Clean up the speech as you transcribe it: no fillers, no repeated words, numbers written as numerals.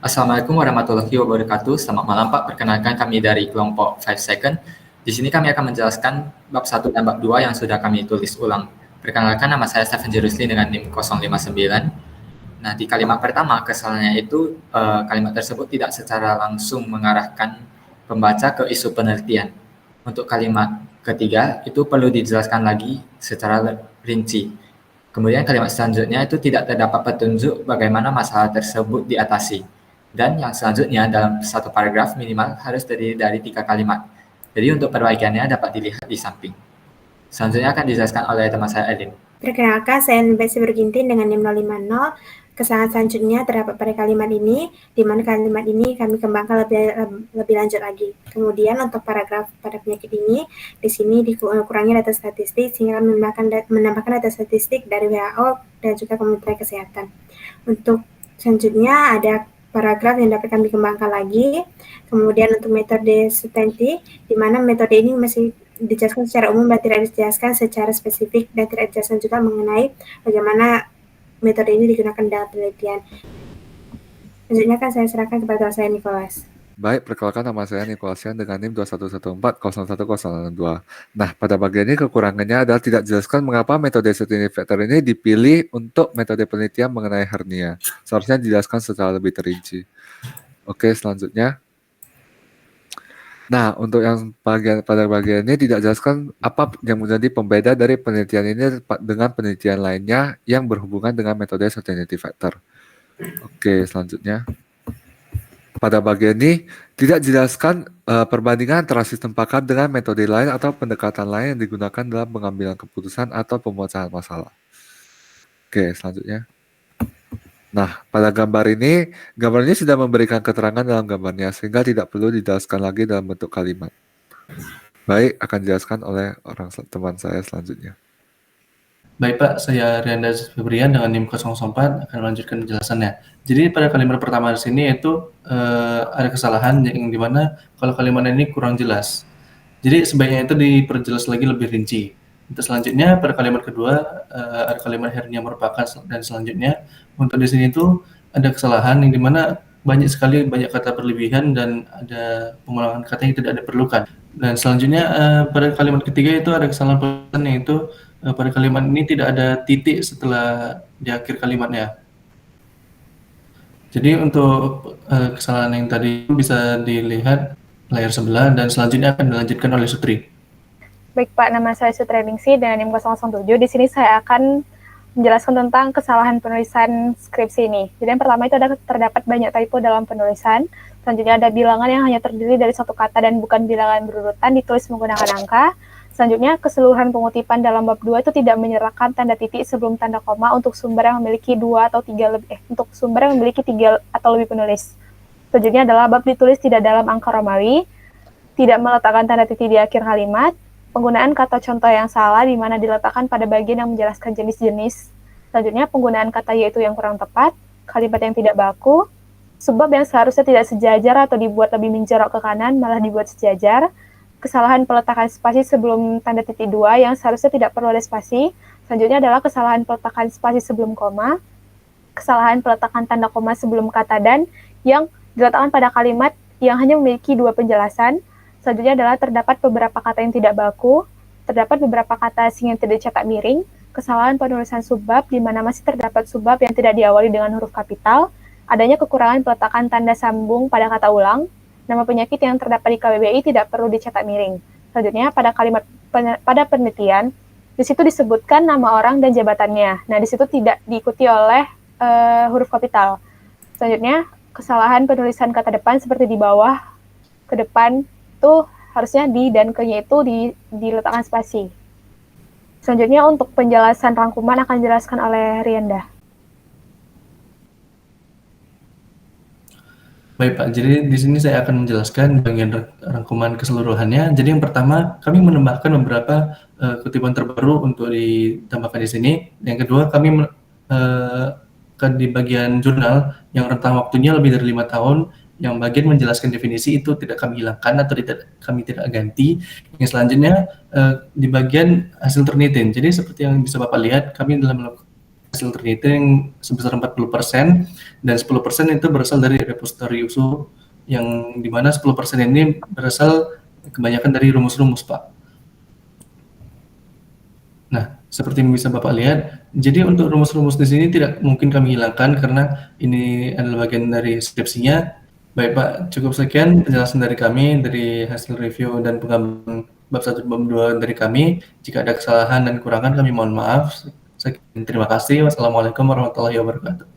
Assalamualaikum warahmatullahi wabarakatuh. Selamat malam Pak. Perkenalkan kami dari kelompok 5 Second. Di sini kami akan menjelaskan bab 1 dan bab 2 yang sudah kami tulis ulang. Perkenalkan, nama saya Stephen Jerusli dengan NIM 059. Nah, di kalimat pertama, kesalahannya itu kalimat tersebut tidak secara langsung mengarahkan pembaca ke isu penelitian. Untuk kalimat ketiga, itu perlu dijelaskan lagi secara rinci. Kemudian kalimat selanjutnya itu tidak terdapat petunjuk bagaimana masalah tersebut diatasi. Dan yang selanjutnya dalam satu paragraf minimal harus terdiri dari 3 kalimat. Jadi untuk perbaikannya dapat dilihat di samping. Selanjutnya akan dijelaskan oleh teman saya Elin. Perkenalkan, saya Besi Bergintin dengan NIM 050. Kesalahan selanjutnya terdapat pada kalimat ini, di mana kalimat ini kami kembangkan lebih lanjut lagi. Kemudian untuk paragraf pada penyakit ini, di sini dikurangi data statistik sehingga menambahkan data statistik dari WHO dan juga Kementerian Kesehatan. Untuk selanjutnya ada paragraf yang dapat kami kembangkan lagi. Kemudian untuk metode Stenti, di mana metode ini masih dijelaskan secara umum dan tidak dijelaskan secara spesifik dan tidak dijelaskan juga mengenai bagaimana metode ini digunakan dalam penelitian. Selanjutnya akan saya serahkan kepada saya Nicholas. Baik, perkenalkan nama saya Nikolasian dengan NIM 21140102. Nah, pada bagian ini kekurangannya adalah tidak dijelaskan mengapa metode certainty factor ini dipilih untuk metode penelitian mengenai hernia. Seharusnya dijelaskan secara lebih terinci. Oke, selanjutnya. Nah, untuk yang pada bagian ini tidak dijelaskan apa yang menjadi pembeda dari penelitian ini dengan penelitian lainnya yang berhubungan dengan metode certainty factor. Oke, selanjutnya. Pada bagian ini tidak dijelaskan perbandingan antara sistem pakar dengan metode lain atau pendekatan lain yang digunakan dalam pengambilan keputusan atau pemecahan masalah. Oke, selanjutnya. Nah, pada gambar ini sudah memberikan keterangan dalam gambarnya sehingga tidak perlu dijelaskan lagi dalam bentuk kalimat. Baik, akan dijelaskan oleh teman saya selanjutnya. Baik Pak, saya Rianda Febrian dengan NIM 004 akan melanjutkan penjelasannya. Jadi pada kalimat pertama di sini yaitu ada kesalahan yang dimana kalau kalimat ini kurang jelas. Jadi sebaiknya itu diperjelas lagi lebih rinci. Untuk selanjutnya pada kalimat kedua ada kalimat hernia merupakan dan selanjutnya untuk di sini itu ada kesalahan yang dimana banyak kata berlebihan dan ada pengulangan kata yang tidak diperlukan. Dan selanjutnya pada kalimat ketiga itu ada kesalahan penulisan yaitu pada kalimat ini tidak ada titik setelah di akhir kalimatnya. Jadi untuk kesalahan yang tadi bisa dilihat layar sebelah dan selanjutnya akan dilanjutkan oleh Sutri. Baik Pak, nama saya Sutri Ningsi dengan NIM 007. Di sini saya akan menjelaskan tentang kesalahan penulisan skripsi ini. Jadi yang pertama itu terdapat banyak typo dalam penulisan. Selanjutnya ada bilangan yang hanya terdiri dari satu kata dan bukan bilangan berurutan ditulis menggunakan angka. Selanjutnya, keseluruhan pengutipan dalam bab 2 itu tidak menyertakan tanda titik sebelum tanda koma untuk sumber yang memiliki 2 atau 3 lebih untuk sumber yang memiliki 3 atau lebih penulis. Selanjutnya adalah bab ditulis tidak dalam angka Romawi, tidak meletakkan tanda titik di akhir kalimat, penggunaan kata contoh yang salah di mana diletakkan pada bagian yang menjelaskan jenis-jenis. Selanjutnya, penggunaan kata yaitu yang kurang tepat, kalimat yang tidak baku, subbab yang seharusnya tidak sejajar atau dibuat lebih menjorok ke kanan malah dibuat sejajar, kesalahan peletakan spasi sebelum tanda titik 2 yang seharusnya tidak perlu ada spasi. Selanjutnya adalah kesalahan peletakan spasi sebelum koma, kesalahan peletakan tanda koma sebelum kata dan yang diletakkan pada kalimat yang hanya memiliki 2 penjelasan. Selanjutnya adalah terdapat beberapa kata yang tidak baku, terdapat beberapa kata asing yang tidak dicetak miring, kesalahan penulisan subbab di mana masih terdapat subbab yang tidak diawali dengan huruf kapital, adanya kekurangan peletakan tanda sambung pada kata ulang, nama penyakit yang terdapat di KBBI tidak perlu dicetak miring. Selanjutnya, pada kalimat pada penelitian, di situ disebutkan nama orang dan jabatannya. Nah, di situ tidak diikuti oleh huruf kapital. Selanjutnya, kesalahan penulisan kata depan seperti di bawah ke depan itu harusnya di dan ke-nya itu diletakkan spasi. Selanjutnya, untuk penjelasan rangkuman akan dijelaskan oleh Rianda. Baik Pak, jadi di sini saya akan menjelaskan bagian rangkuman keseluruhannya. Jadi yang pertama, kami menambahkan beberapa kutipan terbaru untuk ditambahkan di sini. Yang kedua, kami di bagian jurnal yang rentang waktunya lebih dari 5 tahun, yang bagian menjelaskan definisi itu tidak kami hilangkan atau kami tidak ganti. Yang selanjutnya di bagian hasil penelitian. Jadi seperti yang bisa Bapak lihat, kami dalam hasil Trinity yang sebesar 40% dan 10% itu berasal dari repository usul yang dimana 10% ini berasal kebanyakan dari rumus-rumus, Pak. Nah, seperti yang bisa Bapak lihat, jadi untuk rumus-rumus di sini tidak mungkin kami hilangkan karena ini adalah bagian dari skripsinya. Baik Pak, cukup sekian penjelasan dari kami, dari hasil review dan pengembangan bab 1 bab 2 dari kami. Jika ada kesalahan dan kekurangan kami mohon maaf. Sekian, terima kasih. Wassalamualaikum warahmatullahi wabarakatuh.